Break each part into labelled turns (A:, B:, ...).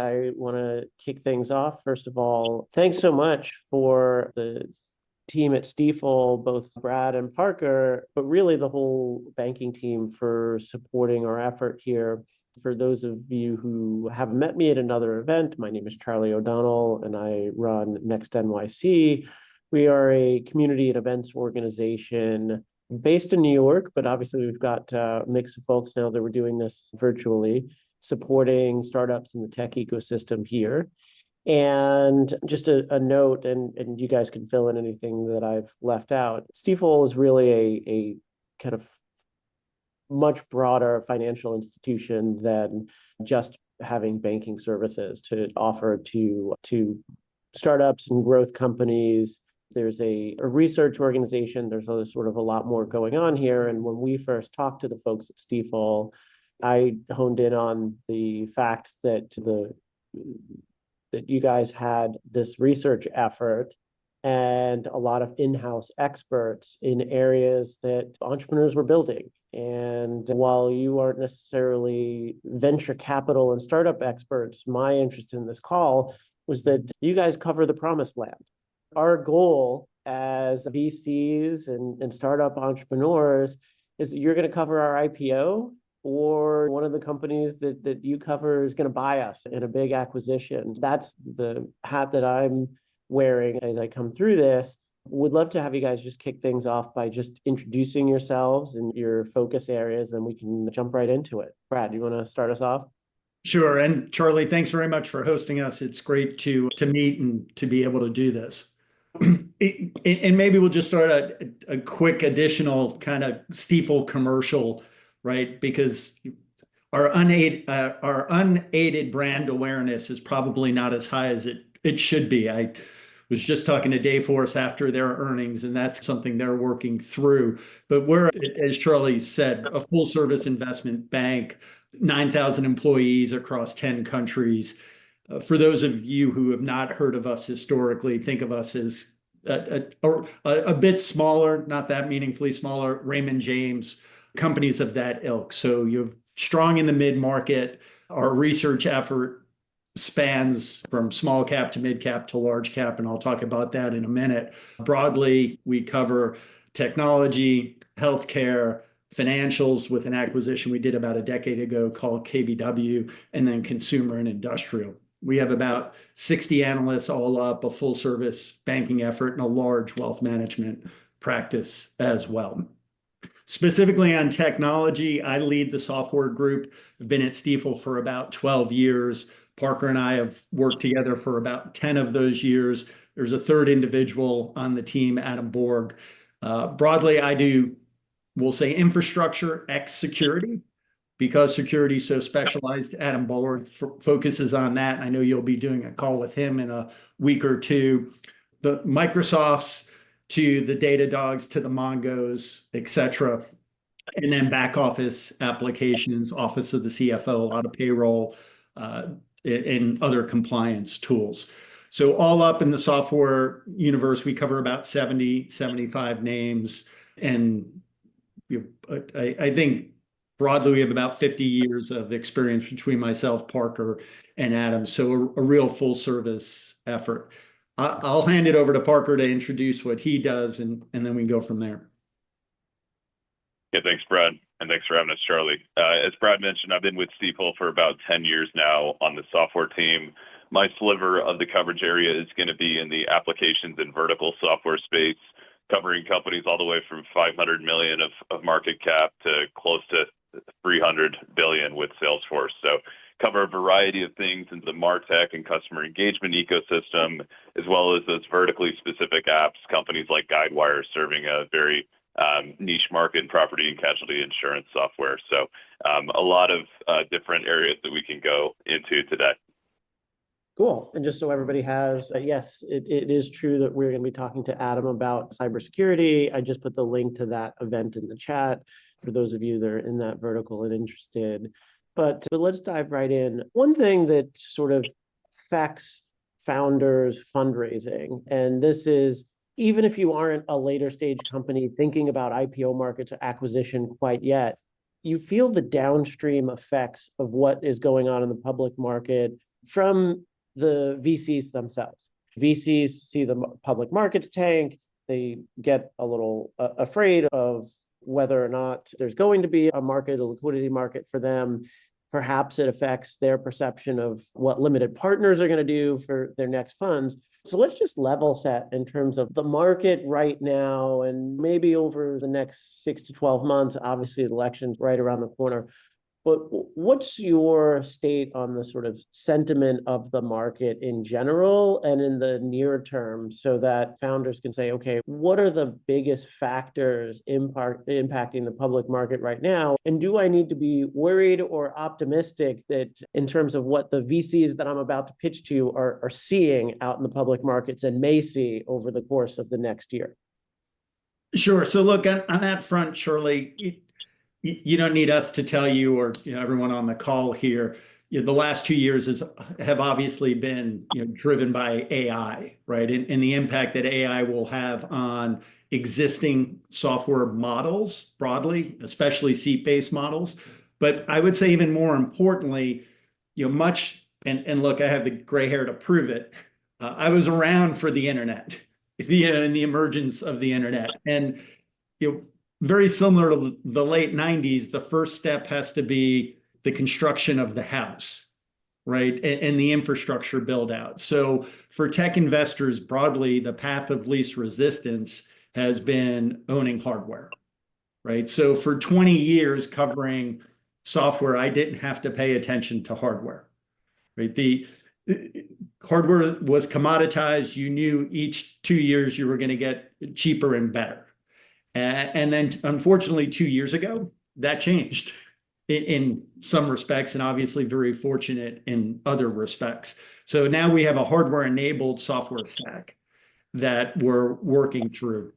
A: I want to kick things off. First of all, thanks so much for the team at Stifel, both Brad and Parker, but really the whole banking team for supporting our effort here. For those of you who haven't met me at another event, my name is Charlie O'Donnell and I run Next NYC. We are a community and events organization based in New York, but obviously we've got a mix of folks now that we're doing this virtually, supporting startups in the tech ecosystem here. And just a note, and you guys can fill in anything that I've left out. Stifel is really a kind of much broader financial institution than just having banking services to offer to startups and growth companies. There's a research organization. There's sort of a lot more going on here. And when we first talked to the folks at Stifel, I honed in on the fact that you guys had this research effort and a lot of in-house experts in areas that entrepreneurs were building. And while you aren't necessarily venture capital and startup experts, my interest in this call was that you guys cover the promised land. Our goal as VCs and startup entrepreneurs is that you're going to cover our IPO, or one of the companies that you cover is going to buy us in a big acquisition. That's the hat that I'm wearing as I come through this. Would love to have you guys just kick things off by just introducing yourselves and your focus areas, then we can jump right into it. Brad, you want to start us off?
B: Sure. And Charlie, thanks very much for hosting us. It's great to meet and to be able to do this. And maybe we'll just start a quick additional kind of Stifel commercial, right? Because our unaided brand awareness is probably not as high as it should be. I was just talking to Dayforce after their earnings, and that's something they're working through. But we're, as Charlie said, a full service investment bank, 9,000 employees across 10 countries. For those of you who have not heard of us historically, think of us as a bit smaller, not that meaningfully smaller, Raymond James, companies of that ilk. So you're strong in the mid-market. Our research effort spans from small cap to mid cap to large cap, and I'll talk about that in a minute. Broadly, we cover technology, healthcare, financials with an acquisition we did about a decade ago called KBW, and then consumer and industrial. We have about 60 analysts all up, a full service banking effort, and a large wealth management practice as well. Specifically on technology, I lead the software group. I've been at Stifel for about 12 years. Parker and I have worked together for about 10 of those years. There's a third individual on the team, Adam Borg. Broadly, we'll say infrastructure X security. Because security is so specialized, Adam Borg focuses on that. I know you'll be doing a call with him in a week or two. The Microsofts to the Datadogs to the Mongos, et cetera. And then back office applications, office of the CFO, a lot of payroll, and other compliance tools. So all up in the software universe, we cover about 75 names. And I think broadly, we have about 50 years of experience between myself, Parker, and Adam. So a real full service effort. I'll hand it over to Parker to introduce what he does, and then we go from there.
C: Yeah, thanks, Brad. And thanks for having us, Charlie. As Brad mentioned, I've been with Stifel for about 10 years now on the software team. My sliver of the coverage area is going to be in the applications and vertical software space, covering companies all the way from 500 million of market cap to close to 300 billion with Salesforce. So cover a variety of things in the MarTech and customer engagement ecosystem, as well as those vertically specific apps, companies like Guidewire serving a very niche market in property and casualty insurance software. So a lot of different areas that we can go into today.
A: Cool. And just so everybody has, yes, it is true that we're going to be talking to Adam about cybersecurity. I just put the link to that event in the chat for those of you that are in that vertical and interested. But let's dive right in. One thing that sort of affects founders' fundraising, and this is even if you aren't a later stage company thinking about IPO markets or acquisition quite yet, you feel the downstream effects of what is going on in the public market from the VCs themselves. VCs see the public markets tank. They get a little afraid of whether or not there's going to be a market, a liquidity market for them. Perhaps it affects their perception of what limited partners are going to do for their next funds. So let's just level set in terms of the market right now and maybe over the next 6 to 12 months. Obviously, the election's right around the corner. But what's your state on the sort of sentiment of the market in general and in the near term so that founders can say, okay, what are the biggest factors impacting the public market right now? And do I need to be worried or optimistic that in terms of what the VCs that I'm about to pitch to are seeing out in the public markets and may see over the course of the next year?
B: Sure. So look, on that front, Shirley, you don't need us to tell you, or everyone on the call here, the last 2 years have obviously been driven by AI, right? And the impact that AI will have on existing software models broadly, especially seat-based models. But I would say even more importantly, much, and look, I have the gray hair to prove it. I was around for the internet, and the emergence of the internet. And very similar to the late 90s, the first step has to be the construction of the house, right? And the infrastructure build out. So for tech investors broadly, the path of least resistance has been owning hardware, right? So for 20 years covering software, I didn't have to pay attention to hardware, right? The hardware was commoditized. You knew each 2 years you were going to get cheaper and better. And then, unfortunately, 2 years ago, that changed in some respects, and obviously very fortunate in other respects. So now we have a hardware-enabled software stack that we're working through.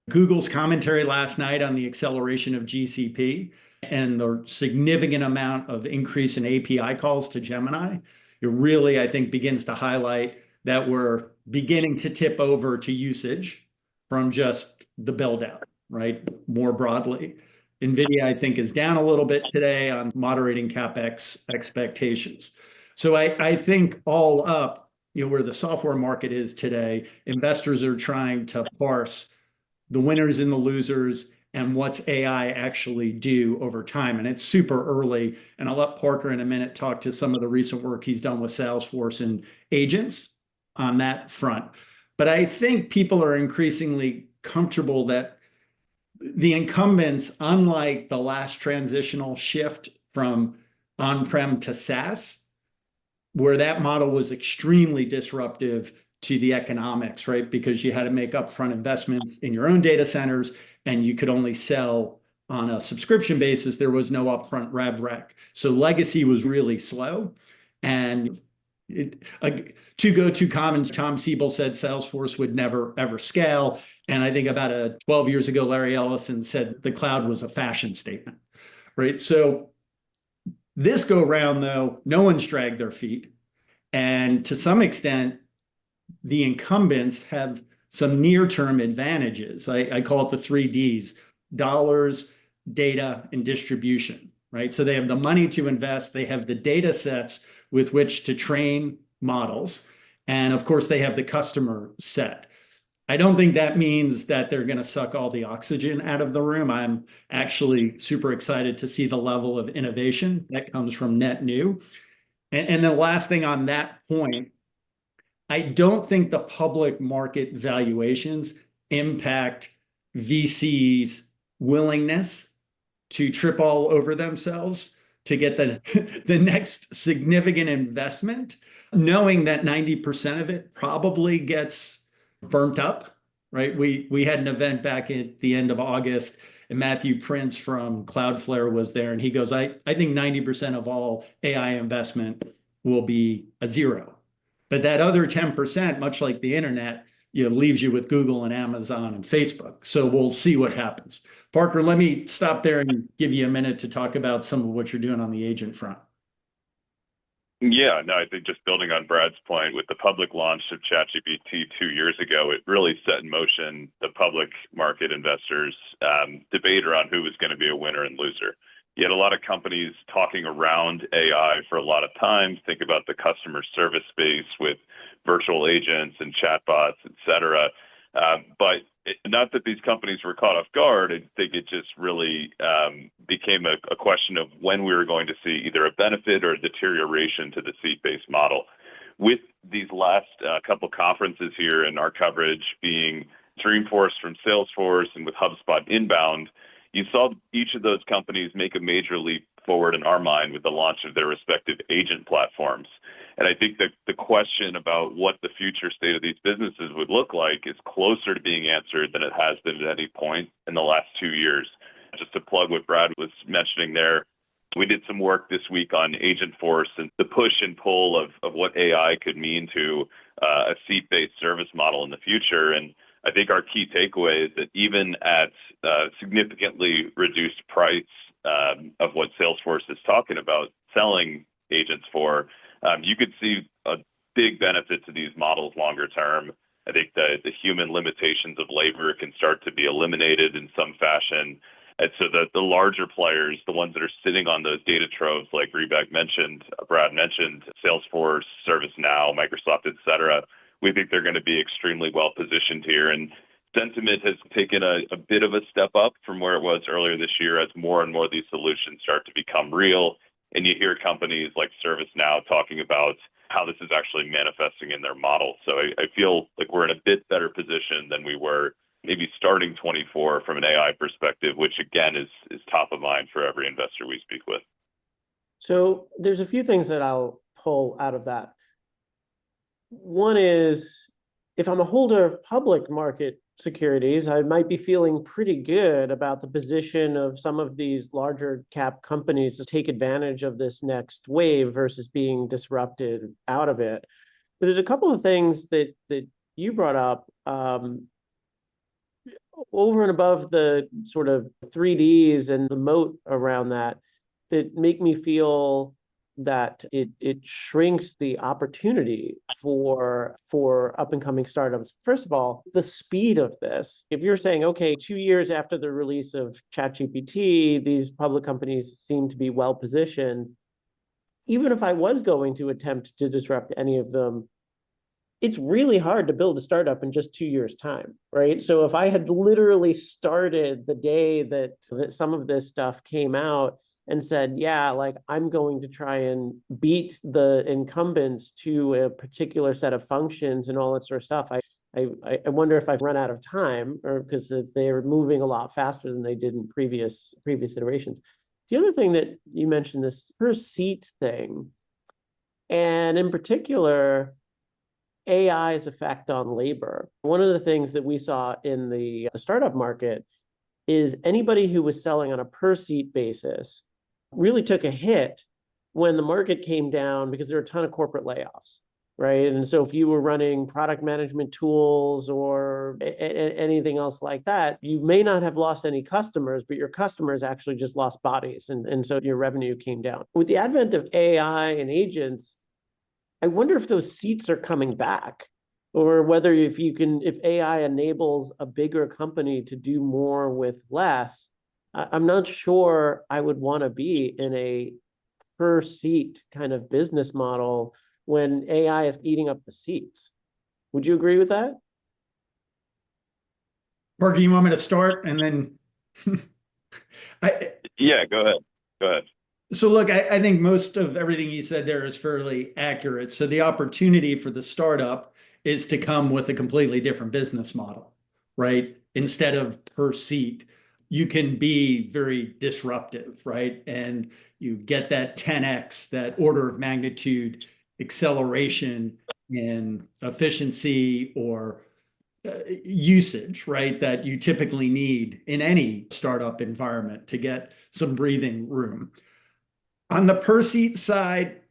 B: Google's commentary last night on the acceleration of GCP and the significant amount of increase in API calls to Gemini, it really, I think, begins to highlight that we're beginning to tip over to usage from just the build-out. Right? More broadly. NVIDIA, I think, is down a little bit today on moderating CapEx expectations. So I think all up, where the software market is today, investors are trying to parse the winners and the losers and what's AI actually do over time. And it's super early. And I'll let Parker in a minute talk to some of the recent work he's done with Salesforce and agents on that front. But I think people are increasingly comfortable that the incumbents, unlike the last transitional shift from on-prem to SaaS, where that model was extremely disruptive to the economics, right? Because you had to make upfront investments in your own data centers and you could only sell on a subscription basis. There was no upfront rev rec. So legacy was really slow. And to go to common, Tom Siebel said Salesforce would never, ever scale. And I think about 12 years ago, Larry Ellison said the cloud was a fashion statement, right? So this go round, though, no one's dragged their feet. And to some extent, the incumbents have some near-term advantages. I call it the 3Ds: dollars, data, and distribution, right? So they have the money to invest. They have the data sets with which to train models. And of course, they have the customer set. I don't think that means that they're going to suck all the oxygen out of the room. I'm actually super excited to see the level of innovation that comes from net new. And the last thing on that point, I don't think the public market valuations impact VCs' willingness to trip all over themselves to get the next significant investment, knowing that 90% of it probably gets burnt up, right? We had an event back at the end of August, and Matthew Prince from Cloudflare was there, and he goes, I think 90% of all AI investment will be a zero. But that other 10%, much like the internet, leaves you with Google and Amazon and Facebook. So we'll see what happens. Parker, let me stop there and give you a minute to talk about some of what you're doing on the agent front.
C: Yeah, no, I think just building on Brad's point, with the public launch of ChatGPT 2 years ago, it really set in motion the public market investors' debate around who was going to be a winner and loser. You had a lot of companies talking around AI for a lot of times. Think about the customer service space with virtual agents and chatbots, et cetera. Not that these companies were caught off guard. I think it just really became a question of when we were going to see either a benefit or a deterioration to the seat-based model. With these last couple conferences here and our coverage being Dreamforce from Salesforce and with HubSpot inbound, you saw each of those companies make a major leap forward in our mind with the launch of their respective agent platforms. And I think that the question about what the future state of these businesses would look like is closer to being answered than it has been at any point in the last 2 years. Just to plug what Brad was mentioning there, we did some work this week on Agentforce and the push and pull of what AI could mean to a seat-based service model in the future. And I think our key takeaway is that even at significantly reduced price of what Salesforce is talking about selling agents for, you could see a big benefit to these models longer term. I think the human limitations of labor can start to be eliminated in some fashion. And so the larger players, the ones that are sitting on those data troves, like Reback mentioned, Brad mentioned, Salesforce, ServiceNow, Microsoft, et cetera, we think they're going to be extremely well positioned here. And sentiment has taken a bit of a step up from where it was earlier this year as more and more of these solutions start to become real. And you hear companies like ServiceNow talking about how this is actually manifesting in their model. So I feel like we're in a bit better position than we were maybe starting 24 from an AI perspective, which again is top of mind for every investor we speak with.
A: So there's a few things that I'll pull out of that. One is, if I'm a holder of public market securities, I might be feeling pretty good about the position of some of these larger cap companies to take advantage of this next wave versus being disrupted out of it. But there's a couple of things that you brought up over and above the sort of 3Ds and the moat around that make me feel that it shrinks the opportunity for up and coming startups. First of all, the speed of this. If you're saying, okay, 2 years after the release of ChatGPT, these public companies seem to be well positioned. Even if I was going to attempt to disrupt any of them, it's really hard to build a startup in just 2 years' time, right? So if I had literally started the day that some of this stuff came out and said, yeah, like I'm going to try and beat the incumbents to a particular set of functions and all that sort of stuff, I wonder if I've run out of time, or because they're moving a lot faster than they did in previous iterations. The other thing that you mentioned, this per seat thing, and in particular, AI's effect on labor. One of the things that we saw in the startup market is anybody who was selling on a per seat basis really took a hit when the market came down because there were a ton of corporate layoffs, right? And so if you were running product management tools or anything else like that, you may not have lost any customers, but your customers actually just lost bodies. And so your revenue came down. With the advent of AI and agents, I wonder if those seats are coming back, or whether if AI enables a bigger company to do more with less. I'm not sure I would want to be in a per seat kind of business model when AI is eating up the seats. Would you agree with that?
B: Parker, you want me to start and then?
C: Yeah, go ahead.
B: So look, I think most of everything you said there is fairly accurate. So the opportunity for the startup is to come with a completely different business model, right? Instead of per seat, you can be very disruptive, right? And you get that 10x, that order of magnitude acceleration in efficiency or usage, right? That you typically need in any startup environment to get some breathing room. On the per seat side,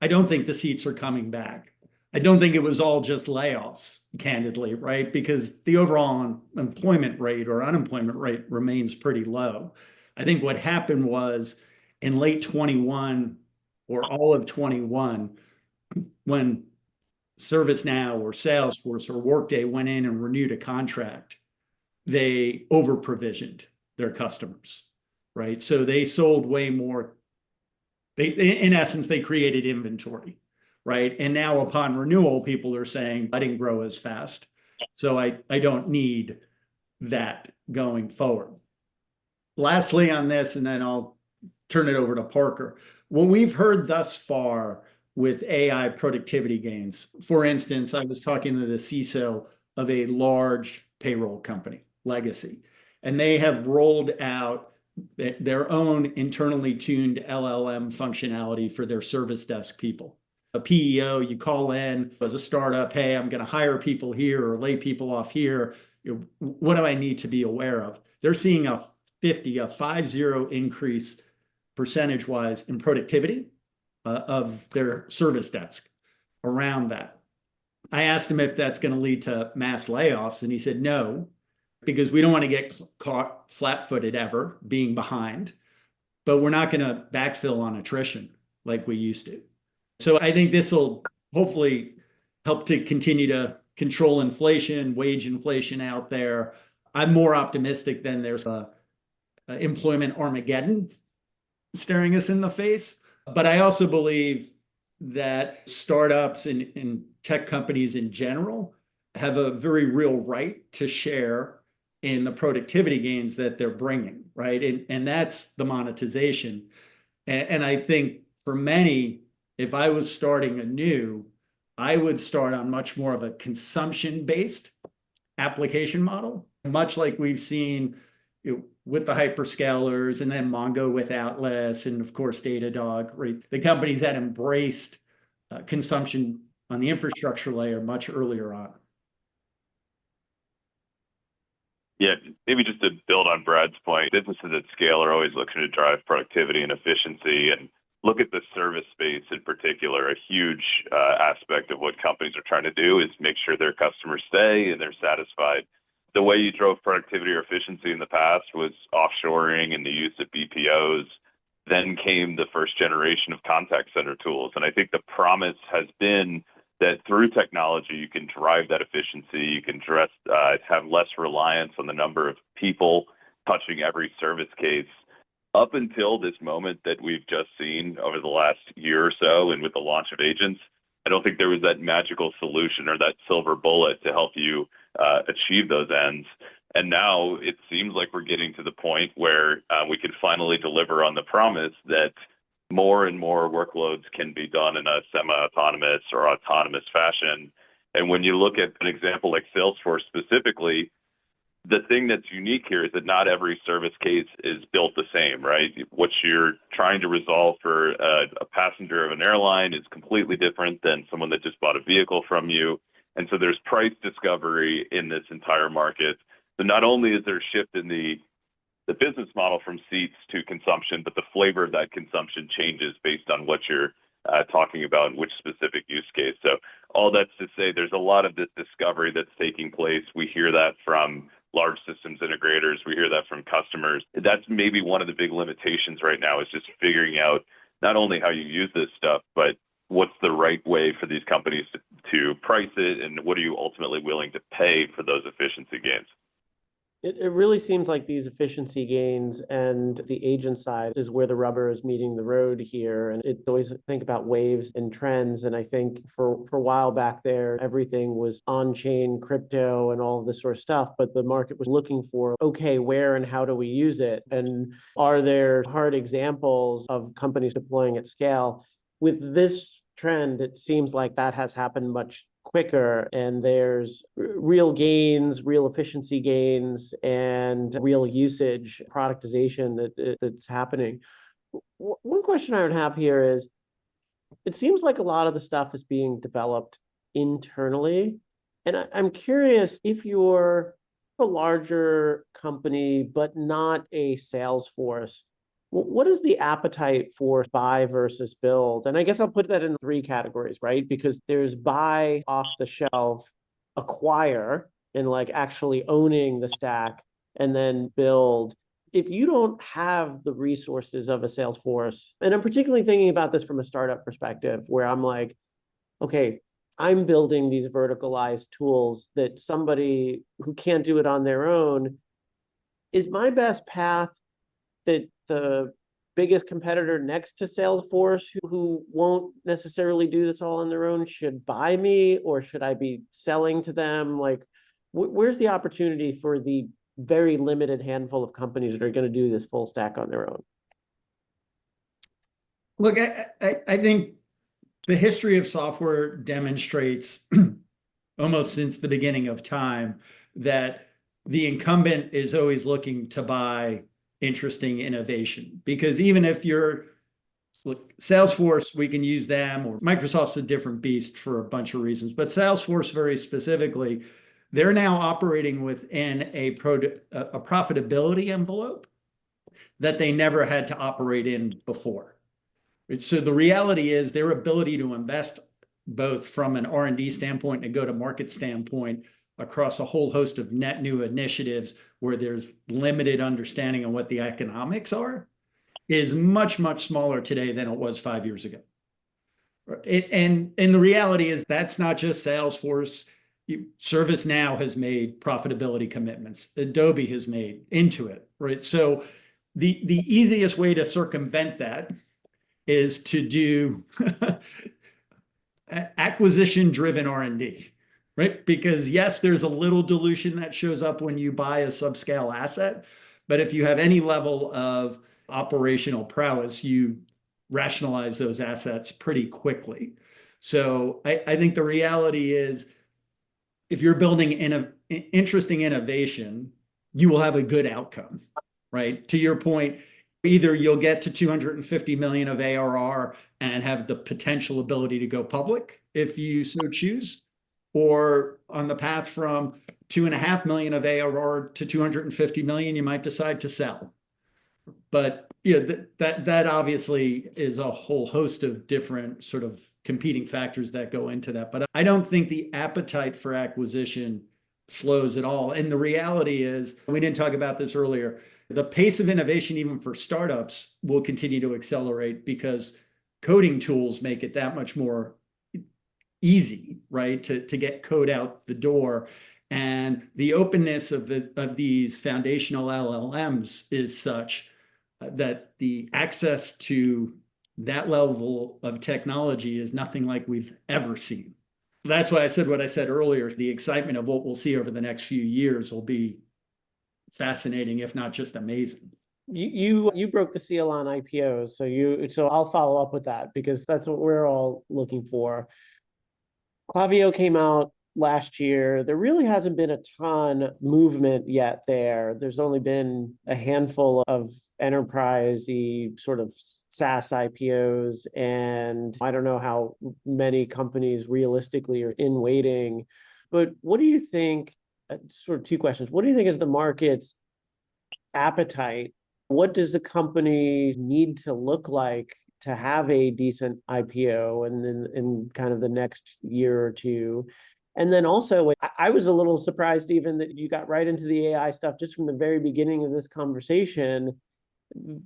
B: I don't think the seats are coming back. I don't think it was all just layoffs, candidly, right? Because the overall employment rate or unemployment rate remains pretty low. I think what happened was in late 21 or all of 21, when ServiceNow or Salesforce or Workday went in and renewed a contract, they over provisioned their customers. right? So they sold way more. In essence, they created inventory, right? And now upon renewal, people are saying, I didn't grow as fast, so I don't need that going forward. Lastly on this, and then I'll turn it over to Parker. What we've heard thus far with AI productivity gains, for instance, I was talking to the CISO of a large payroll company, Legacy, and they have rolled out their own internally tuned LLM functionality for their service desk people. A PEO, you call in as a startup, hey, I'm going to hire people here or lay people off here. What do I need to be aware of? They're seeing a 50 increase percentage-wise in productivity of their service desk around that. I asked him if that's going to lead to mass layoffs, and he said no, because we don't want to get caught flat-footed ever being behind, but we're not going to backfill on attrition like we used to. So I think this will hopefully help to continue to control inflation, wage inflation out there. I'm more optimistic than there's a employment Armageddon staring us in the face. But I also believe that startups and tech companies in general have a very real right to share in the productivity gains that they're bringing, right? And that's the monetization. And I think for many, if I was starting anew, I would start on much more of a consumption-based application model, much like we've seen with the hyperscalers and then Mongo with Atlas and of course Datadog, right? The companies that embraced consumption on the infrastructure layer much earlier on.
C: Yeah, maybe just to build on Brad's point, businesses at scale are always looking to drive productivity and efficiency, and look at the service space in particular. A huge aspect of what companies are trying to do is make sure their customers stay and they're satisfied. The way you drove productivity or efficiency in the past was offshoring and the use of BPOs. Then came the first generation of contact center tools. And I think the promise has been that through technology, you can drive that efficiency, you can have less reliance on the number of people touching every service case. Up until this moment that we've just seen over the last year or so, and with the launch of agents, I don't think there was that magical solution or that silver bullet to help you achieve those ends. And now it seems like we're getting to the point where we can finally deliver on the promise that more and more workloads can be done in a semi-autonomous or autonomous fashion. And when you look at an example like Salesforce specifically, the thing that's unique here is that not every service case is built the same, right? What you're trying to resolve for a passenger of an airline is completely different than someone that just bought a vehicle from you. And so there's price discovery in this entire market. So not only is there a shift in the business model from seats to consumption, but the flavor of that consumption changes based on what you're talking about and which specific use case. So all that's to say there's a lot of this discovery that's taking place. We hear that from large systems integrators. We hear that from customers. That's maybe one of the big limitations right now, is just figuring out not only how you use this stuff, but what's the right way for these companies to price it, and what are you ultimately willing to pay for those efficiency gains?
A: It really seems like these efficiency gains and the agent side is where the rubber is meeting the road here. And it's always think about waves and trends. And I think for a while back there, everything was on-chain crypto and all of this sort of stuff. But the market was looking for, okay, where and how do we use it? And are there hard examples of companies deploying at scale? With this trend, it seems like that has happened much quicker, and there's real gains, real efficiency gains, and real usage, productization that's happening. One question I would have here is, it seems like a lot of the stuff is being developed internally, and I'm curious if you're a larger company but not a sales force, what is the appetite for buy versus build? And I guess I'll put that in 3 categories, right? Because there's buy off the shelf, acquire, and like actually owning the stack, and then build. If you don't have the resources of a sales force, and I'm particularly thinking about this from a startup perspective, where I'm like, okay, I'm building these verticalized tools that somebody who can't do it on their own, is my best path that the biggest competitor next to Salesforce, who won't necessarily do this all on their own, should buy me, or should I be selling to them? Like, where's the opportunity for the very limited handful of companies that are going to do this full stack on their own?
B: Look, I think the history of software demonstrates almost since the beginning of time that the incumbent is always looking to buy interesting innovation. Because even if you're, look, Salesforce, we can use them, or Microsoft's a different beast for a bunch of reasons, but Salesforce very specifically, they're now operating within a profitability envelope that they never had to operate in before. So the reality is their ability to invest both from an R&D standpoint and a go-to-market standpoint across a whole host of net new initiatives where there's limited understanding of what the economics are is much, much smaller today than it was 5 years ago. And the reality is that's not just Salesforce. ServiceNow has made profitability commitments. Adobe has made into it, right? So the easiest way to circumvent that is to do acquisition-driven R&D, right? Because yes, there's a little dilution that shows up when you buy a subscale asset, but if you have any level of operational prowess, you rationalize those assets pretty quickly. So I think the reality is if you're building interesting innovation, you will have a good outcome, right? To your point, either you'll get to 250 million of ARR and have the potential ability to go public if you so choose, or on the path from 2.5 million of ARR to 250 million, you might decide to sell. But that obviously is a whole host of different sort of competing factors that go into that. But I don't think the appetite for acquisition slows at all. And the reality is, we didn't talk about this earlier, the pace of innovation, even for startups, will continue to accelerate because coding tools make it that much more easy, right, to get code out the door. And the openness of these foundational LLMs is such that the access to that level of technology is nothing like we've ever seen. That's why I said what I said earlier. The excitement of what we'll see over the next few years will be fascinating, if not just amazing.
A: You broke the seal on IPOs, so I'll follow up with that because that's what we're all looking for. Klaviyo came out last year. There really hasn't been a ton movement yet there. There's only been a handful of enterprise-y sort of SaaS IPOs, and I don't know how many companies realistically are in waiting. But what do you think, sort of two questions, what do you think is the market's appetite? What does the company need to look like to have a decent IPO and then in kind of the next year or two? And then also, I was a little surprised even that you got right into the AI stuff just from the very beginning of this conversation.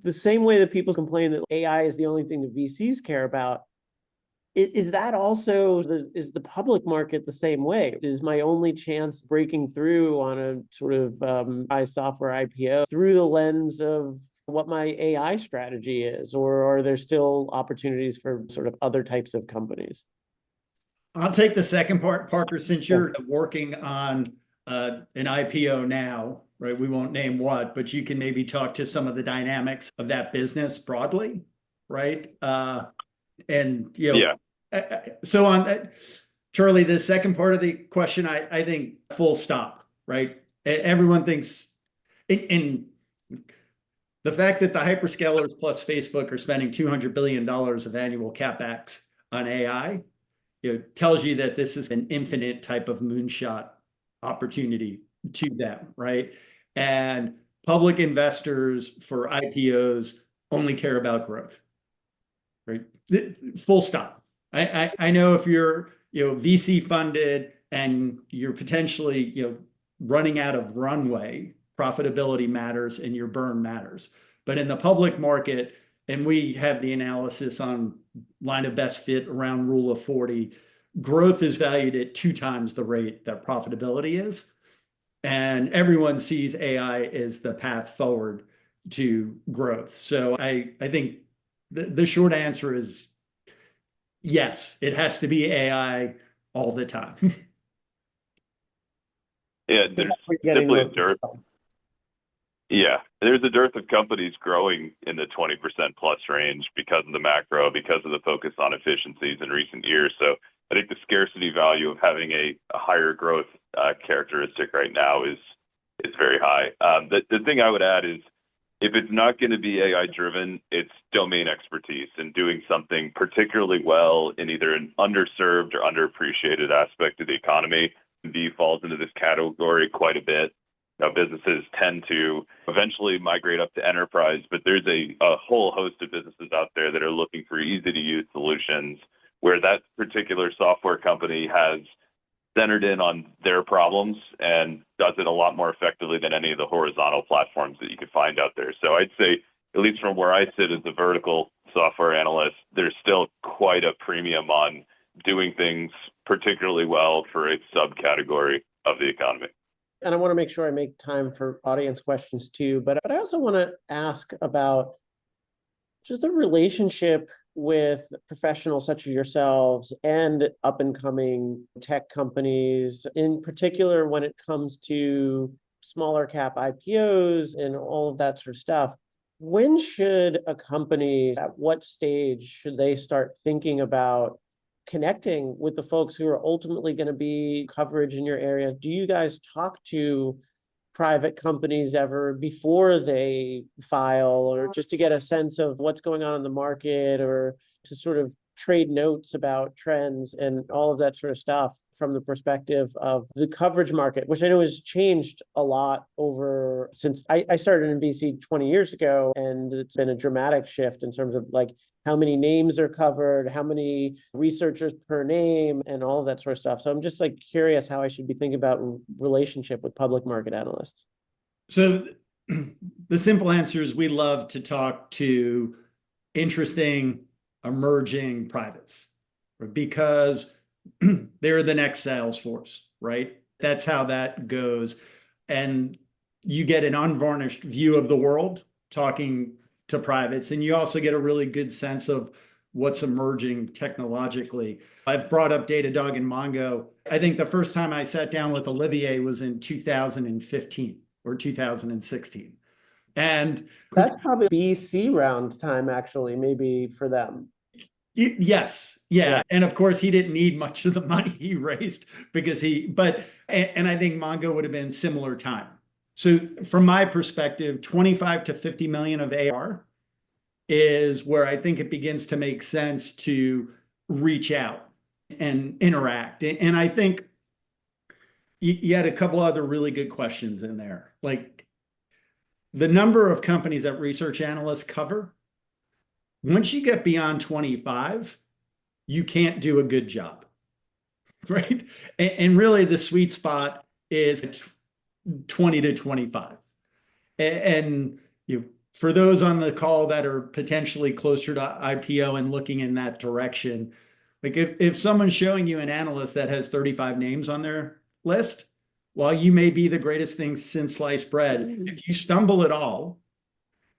A: The same way that people complain that AI is the only thing that VCs care about, is that also, is the public market the same way? Is my only chance breaking through on a sort of software IPO through the lens of what my AI strategy is, or are there still opportunities for sort of other types of companies?
B: I'll take the second part, Parker, since you're working on an IPO now, right? We won't name what, but you can maybe talk to some of the dynamics of that business broadly, right? And so on that, Charlie, the second part of the question, I think full stop, right? Everyone thinks, in the fact that the hyperscalers plus Facebook are spending $200 billion of annual CapEx on AI, tells you that this is an infinite type of moonshot opportunity to them, right? And public investors for IPOs only care about growth, right? Full stop. I know if you're VC funded and you're potentially running out of runway, profitability matters and your burn matters. But in the public market, and we have the analysis on line of best fit around rule of 40, growth is valued at 2 times the rate that profitability is. And everyone sees AI as the path forward to growth. So I think the short answer is yes, it has to be AI all the time.
C: Yeah, there's simply a dearth. Yeah, there's a dearth of companies growing in the 20% plus range because of the macro, because of the focus on efficiencies in recent years. So I think the scarcity value of having a higher growth characteristic right now is very high. The thing I would add is if it's not going to be AI driven, it's domain expertise and doing something particularly well in either an underserved or underappreciated aspect of the economy. V falls into this category quite a bit. Now, businesses tend to eventually migrate up to enterprise, but there's a whole host of businesses out there that are looking for easy to use solutions where that particular software company has centered in on their problems and does it a lot more effectively than any of the horizontal platforms that you could find out there. So I'd say, at least from where I sit as a vertical software analyst, there's still quite a premium on doing things particularly well for a subcategory of the economy.
A: And I want to make sure I make time for audience questions too, but I also want to ask about just the relationship with professionals such as yourselves and up and coming tech companies, in particular when it comes to smaller cap IPOs and all of that sort of stuff. When should a company, at what stage should they start thinking about connecting with the folks who are ultimately going to be coverage in your area? Do you guys talk to private companies ever before they file, or just to get a sense of what's going on in the market, or to sort of trade notes about trends and all of that sort of stuff from the perspective of the coverage market, which I know has changed a lot over since I started in VC 20 years ago, and it's been a dramatic shift in terms of like how many names are covered, how many researchers per name, and all of that sort of stuff. So I'm just like curious how I should be thinking about relationship with public market analysts.
B: So the simple answer is we love to talk to interesting, emerging privates because they're the next Salesforce, right? That's how that goes. And you get an unvarnished view of the world talking to privates, and you also get a really good sense of what's emerging technologically. I've brought up Datadog and Mongo. I think the first time I sat down with Olivier was in 2015 or 2016. And
A: that's probably BC round time, actually, maybe for them.
B: Yes. Yeah. And of course, he didn't need much of the money he raised because and I think Mongo would have been similar time. So from my perspective, 25 to 50 million of AR is where I think it begins to make sense to reach out and interact. And I think you had a couple other really good questions in there. Like the number of companies that research analysts cover, once you get beyond 25, you can't do a good job, right? And really the sweet spot is 20 to 25. And for those on the call that are potentially closer to IPO and looking in that direction, like if someone's showing you an analyst that has 35 names on their list, while you may be the greatest thing since sliced bread, if you stumble at all,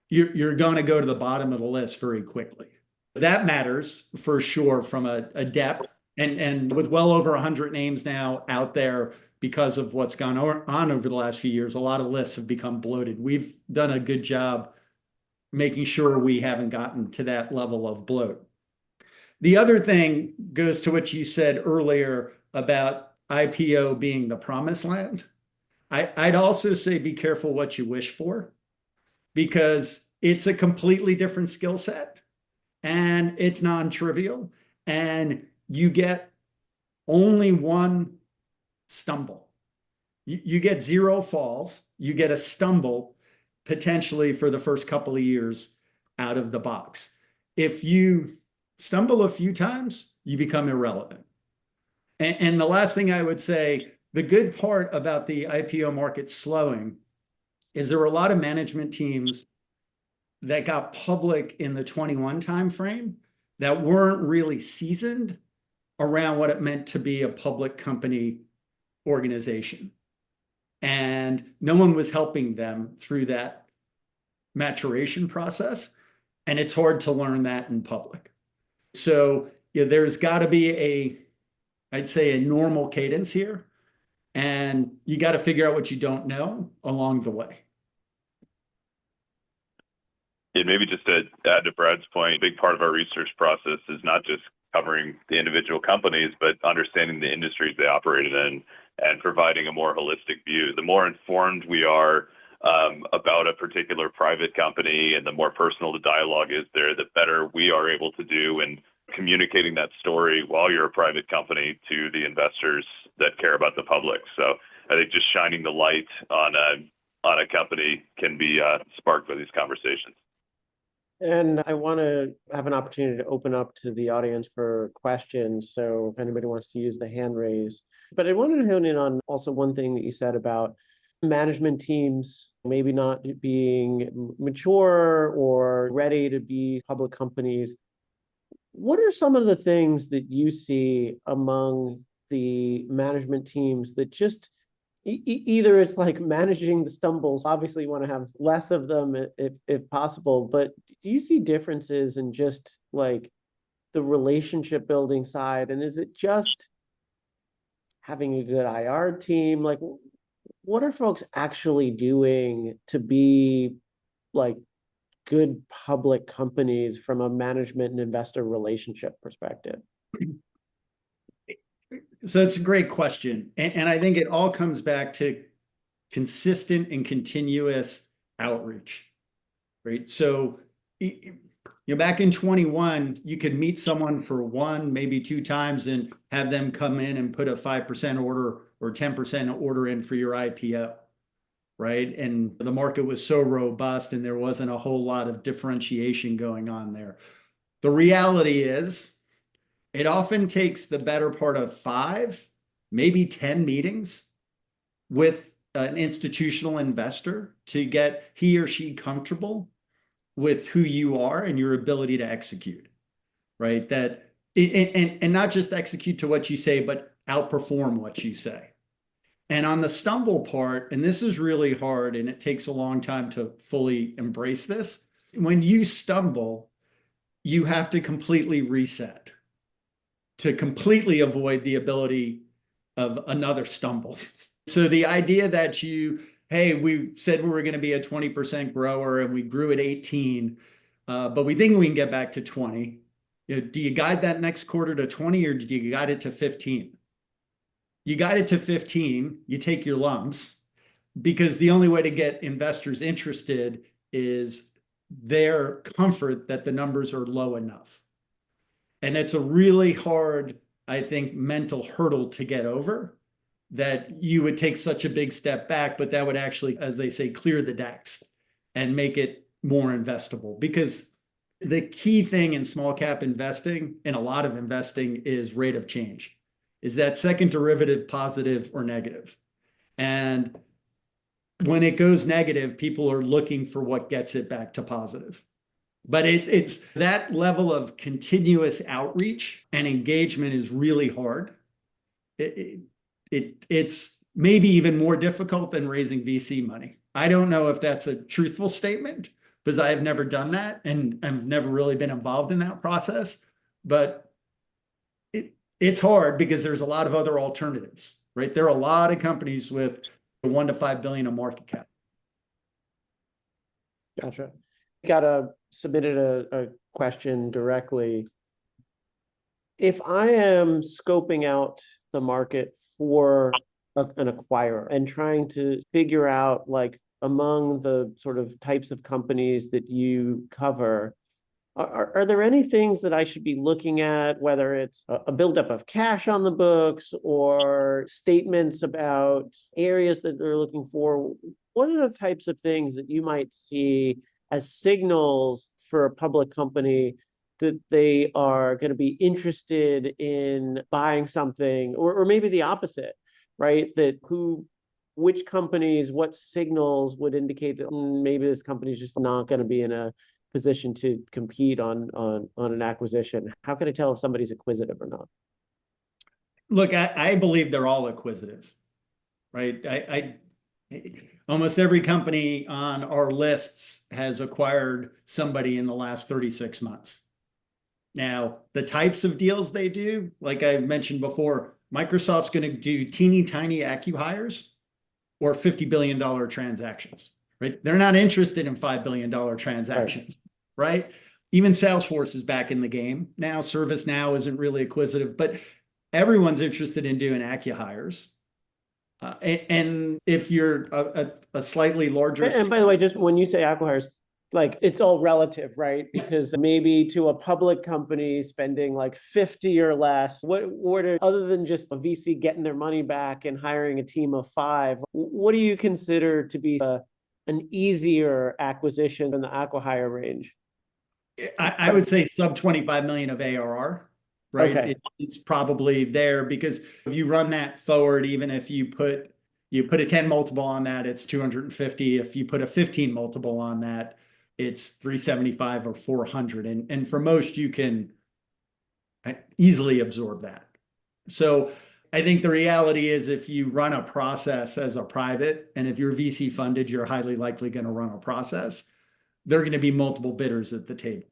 B: you're going to go to the bottom of the list very quickly. That matters for sure from a depth, and with well over 100 names now out there because of what's gone on over the last few years, a lot of lists have become bloated. We've done a good job making sure we haven't gotten to that level of bloat. The other thing goes to what you said earlier about IPO being the promised land. I'd also say be careful what you wish for, because it's a completely different skill set and it's non-trivial, and you get only one stumble. You get 0 falls, you get a stumble potentially for the first couple of years out of the box. If you stumble a few times, you become irrelevant. And the last thing I would say, the good part about the IPO market slowing is there were a lot of management teams that got public in the 21 timeframe that weren't really seasoned around what it meant to be a public company organization. And no one was helping them through that maturation process, and it's hard to learn that in public. So there's got to be I'd say, a normal cadence here, and you got to figure out what you don't know along the way.
C: Yeah, maybe just to add to Brad's point, a big part of our research process is not just covering the individual companies, but understanding the industries they operated in and providing a more holistic view. The more informed we are about a particular private company and the more personal the dialogue is there, the better we are able to do in communicating that story while you're a private company to the investors that care about the public. So I think just shining the light on a company can be sparked by these conversations.
A: And I want to have an opportunity to open up to the audience for questions. So if anybody wants to use the hand raise. But I wanted to hone in on also one thing that you said about management teams maybe not being mature or ready to be public companies. What are some of the things that you see among the management teams that just either it's like managing the stumbles, obviously you want to have less of them if possible, but do you see differences in just like the relationship building side? And is it just having a good IR team? Like, what are folks actually doing to be like good public companies from a management and investor relationship perspective?
B: So it's a great question. And I think it all comes back to consistent and continuous outreach, right? So, back in 21, you could meet someone for one, maybe two times and have them come in and put a 5% order or 10% order in for your IPO, right? And the market was so robust and there wasn't a whole lot of differentiation going on there. The reality is, it often takes the better part of 5, maybe 10 meetings with an institutional investor to get he or she comfortable with who you are and your ability to execute, right? And not just execute to what you say, but outperform what you say. And on the stumble part, and this is really hard and it takes a long time to fully embrace this, when you stumble, you have to completely reset to completely avoid the ability of another stumble. So the idea that hey, we said we were going to be a 20% grower and we grew at 18, but we think we can get back to 20. Do you guide that next quarter to 20 or do you guide it to 15? You guide it to 15, you take your lumps, because the only way to get investors interested is their comfort that the numbers are low enough. And it's a really hard, I think, mental hurdle to get over, that you would take such a big step back, but that would actually, as they say, clear the decks and make it more investable. Because the key thing in small cap investing, and a lot of investing, is rate of change. Is that second derivative positive or negative? And when it goes negative, people are looking for what gets it back to positive. But it's that level of continuous outreach and engagement is really hard. It's maybe even more difficult than raising VC money. I don't know if that's a truthful statement because I have never done that and I've never really been involved in that process. But it's hard because there's a lot of other alternatives, right? There are a lot of companies with 1 to 5 billion of market cap.
A: Gotcha. Submitted a question directly. If I am scoping out the market for an acquirer and trying to figure out, like, among the sort of types of companies that you cover, are there any things that I should be looking at, whether it's a buildup of cash on the books or statements about areas that they're looking for? What are the types of things that you might see as signals for a public company that they are going to be interested in buying something, or maybe the opposite, right? Which companies, what signals would indicate that maybe this company is just not going to be in a position to compete on an acquisition? How can I tell if somebody's acquisitive or not?
B: Look, I believe they're all acquisitive, right? Almost every company on our lists has acquired somebody in the last 36 months. Now, the types of deals they do, like I mentioned before, Microsoft's going to do teeny tiny acqui-hires or $50 billion transactions, right? They're not interested in $5 billion transactions, right? Even Salesforce is back in the game. Now, ServiceNow isn't really acquisitive, but everyone's interested in doing acqui-hires. And if you're a slightly larger...
A: And by the way, just when you say acqui-hires, like it's all relative, right? Because maybe to a public company spending like 50 or less, what are, other than just a VC getting their money back and hiring a team of 5, what do you consider to be an easier acquisition in the acqui-hire range?
B: I would say sub 25 million of ARR, right?
A: Okay.
B: It's probably there because if you run that forward, even if you put a 10 multiple on that, it's 250. If you put a 15 multiple on that, it's 375 or 400. And for most, you can easily absorb that. So I think the reality is if you run a process as a private, and if you're VC funded, you're highly likely going to run a process. There are going to be multiple bidders at the table.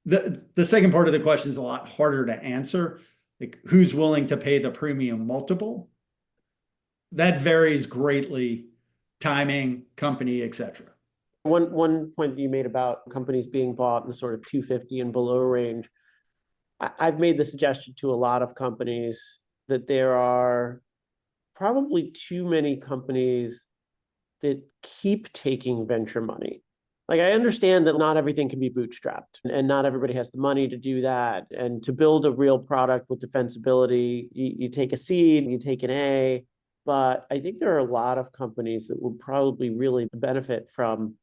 B: The second part of the question is a lot harder to answer. Like who's willing to pay the premium multiple? That varies greatly, timing, company, etc.
A: One point you made about companies being bought in the sort of 250 and below range. I've made the suggestion to a lot of companies that there are probably too many companies that keep taking venture money. Like I understand that not everything can be bootstrapped and not everybody has the money to do that. And to build a real product with defensibility, you take a seed, you take an A, but I think there are a lot of companies that will probably really benefit from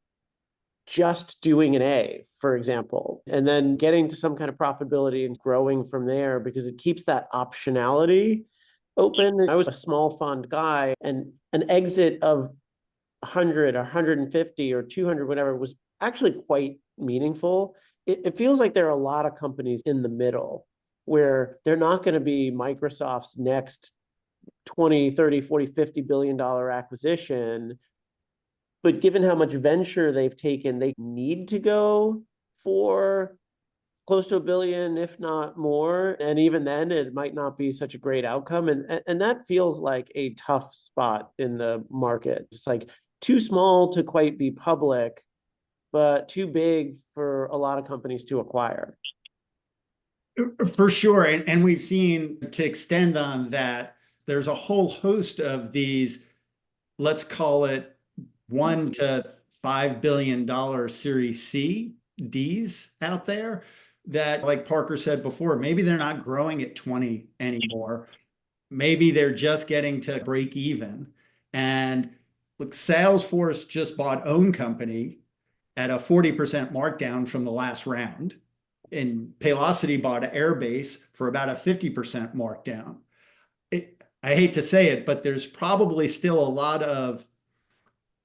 A: just doing an A, for example, and then getting to some kind of profitability and growing from there because it keeps that optionality open. I was a small fund guy and an exit of 100 or 150 or 200, whatever, was actually quite meaningful. It feels like there are a lot of companies in the middle where they're not going to be Microsoft's next 20, 30, 40, $50 billion acquisition. But given how much venture they've taken, they need to go for close to $1 billion, if not more. And even then, it might not be such a great outcome. And that feels like a tough spot in the market. It's like too small to quite be public, but too big for a lot of companies to acquire.
B: For sure. And we've seen, to extend on that, there's a whole host of these, let's call it $1 to $5 billion Series C Ds out there that, like Parker said before, maybe they're not growing at 20 anymore. Maybe they're just getting to break even. And look, Salesforce just bought Own Company at a 40% markdown from the last round. And Paylocity bought Airbase for about a 50% markdown. I hate to say it, but there's probably still a lot of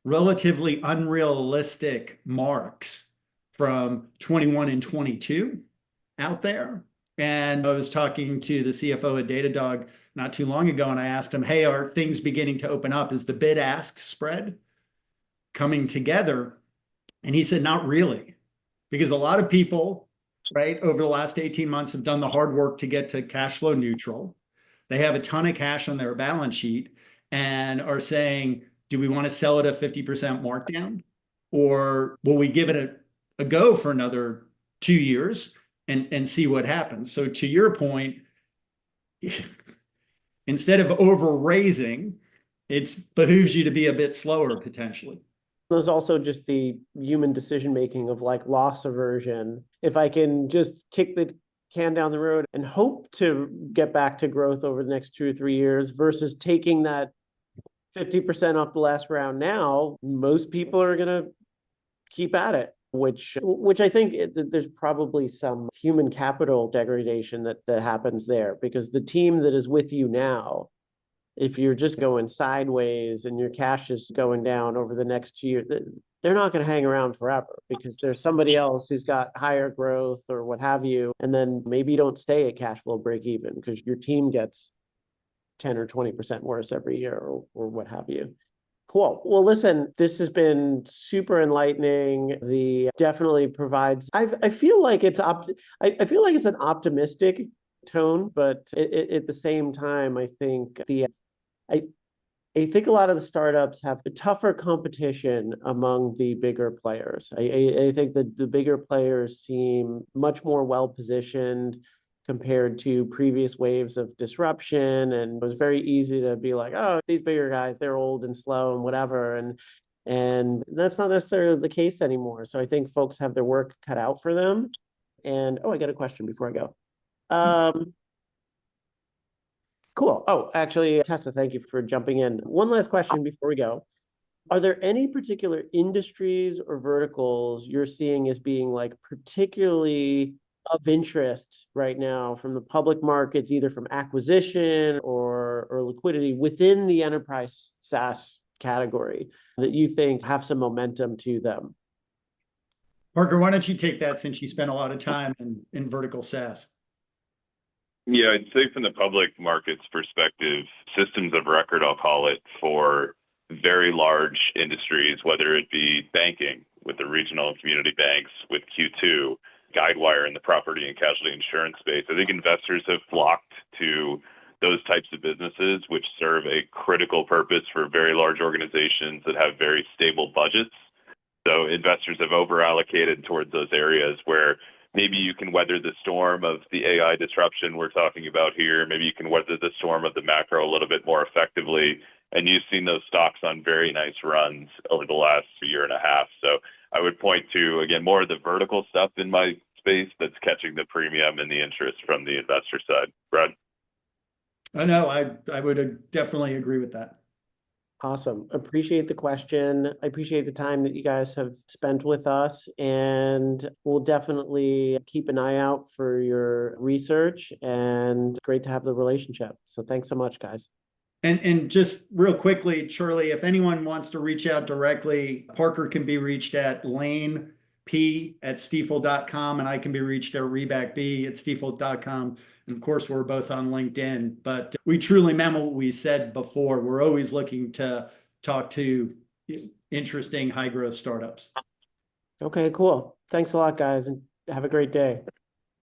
B: relatively unrealistic marks from 21 and 22 out there. And I was talking to the CFO at Datadog not too long ago, and I asked him, hey, are things beginning to open up? Is the bid-ask spread coming together? And he said, not really, because a lot of people, right, over the last 18 months have done the hard work to get to cash flow neutral. They have a ton of cash on their balance sheet and are saying, do we want to sell it a 50% markdown? Or will we give it a go for another 2 years and see what happens? So to your point, instead of over raising, it behooves you to be a bit slower potentially.
A: There's also just the human decision making of like loss aversion. If I can just kick the can down the road and hope to get back to growth over the next 2 or 3 years versus taking that 50% off the last round now, most people are going to keep at it, which I think there's probably some human capital degradation that happens there because the team that is with you now, if you're just going sideways and your cash is going down over the next 2 years, they're not going to hang around forever because there's somebody else who's got higher growth or what have you. And then maybe you don't stay at cash flow break even because your team gets 10 or 20% worse every year or what have you. Cool. Well, listen, this has been super enlightening. The definitely provides. I feel like I feel like it's an optimistic tone, but at the same time, I I think a lot of the startups have a tougher competition among the bigger players. I think that the bigger players seem much more well positioned compared to previous waves of disruption. And it was very easy to be like, oh, these bigger guys, they're old and slow and whatever. And that's not necessarily the case anymore. So I think folks have their work cut out for them. And oh, I got a question before I go. Cool. Oh, actually, Tessa, thank you for jumping in. One last question before we go. Are there any particular industries or verticals you're seeing as being like particularly of interest right now from the public markets, either from acquisition or liquidity within the enterprise SaaS category that you think have some momentum to them?
B: Parker, why don't you take that since you spent a lot of time in vertical SaaS?
C: Yeah, I'd say from the public markets perspective, systems of record, I'll call it, for very large industries, whether it be banking with the regional and community banks, with Q2, Guidewire in the property and casualty insurance space. I think investors have flocked to those types of businesses, which serve a critical purpose for very large organizations that have very stable budgets. So investors have over allocated towards those areas where maybe you can weather the storm of the AI disruption we're talking about here. Maybe you can weather the storm of the macro a little bit more effectively. And you've seen those stocks on very nice runs over the last year and a half. So I would point to, again, more of the vertical stuff in my space that's catching the premium and the interest from the investor side. Brad?
B: I know, I would definitely agree with that.
A: Awesome. Appreciate the question. I appreciate the time that you guys have spent with us, and we'll definitely keep an eye out for your research, and great to have the relationship. So thanks so much, guys.
B: And just real quickly, Charlie, if anyone wants to reach out directly, Parker can be reached at lanep@stifel.com, and I can be reached at rebackb@stifel.com. And of course, we're both on LinkedIn, but we truly meant what we said before. We're always looking to talk to interesting high growth startups.
A: Okay, cool. Thanks a lot, guys, and have a great day.